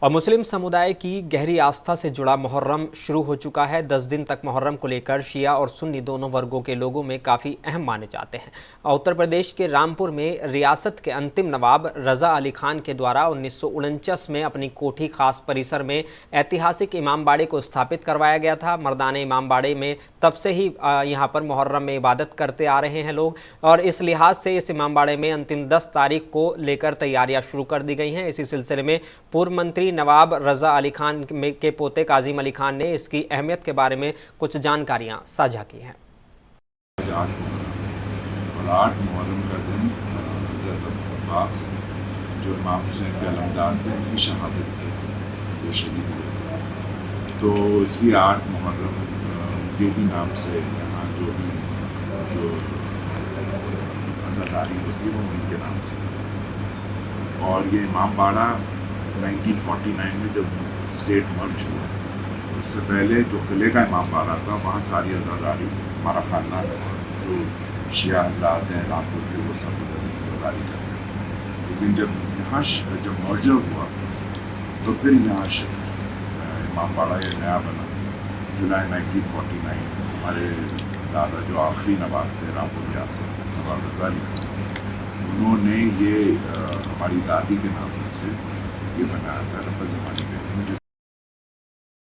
اور مسلم سمودائے کی گہری آستھا سے جڑا محرم شروع ہو چکا ہے۔ 10 دن تک محرم کو لے کر شیعہ اور سنی دونوں ورگوں کے لوگوں میں کافی اہم مانے جاتے ہیں۔ اتر پردیش کے رامپور میں ریاست کے انتم نواب رضا علی خان کے دوارا 1949 میں اپنی کوٹھی خاص پریسر میں ایتہاسک امام باڑے کو استھاپت کروایا گیا تھا۔ مردان امام باڑے میں تب سے ہی یہاں پر محرم میں عبادت کرتے آ رہے ہیں لوگ، اور اس لحاظ سے اس امام باڑے میں انتم 10 تاریخ کو لے کر تیاریاں شروع کر دی گئی ہیں۔ اسی سلسلے میں پورو منتری نواب رضا علی خان کے پوتے کاظم علی خان نے اس کی اہمیت کے بارے میں کچھ جانکاریاں ساجھا کی ہیں۔ اور 8 محرم کا دن حضرت عباس جو امام حسین کے علمدار تھے ان کی شہادت تھی، وہ شہید ہوئے، تو اس لیے 8 محرم کے بھی نام سے یہاں جو عزاداری ہوتی ہے وہ ان کے نام سے۔ اور یہ امام باڑہ 1949 میں جب اسٹیٹ مرج ہوا، اس سے پہلے جو قلعے کا امام باڑہ تھا وہاں ساری عزاداری ہمارا خاندان جو شیعہ حضرات ہیں رامپور کے وہ سب عزاداری کرتے ہیں، لیکن جب مرجر ہوا تو پھر یہاں شفٹ امام باڑہ یہ نیا بنا جولائی 1949۔ ہمارے دادا جو آخری نواب تھے رامپور ریاست نواب رضا علی خان، انہوں نے یہ ہماری دادی کے نام سے یہ بنایا تھا رفع زمانی پہ۔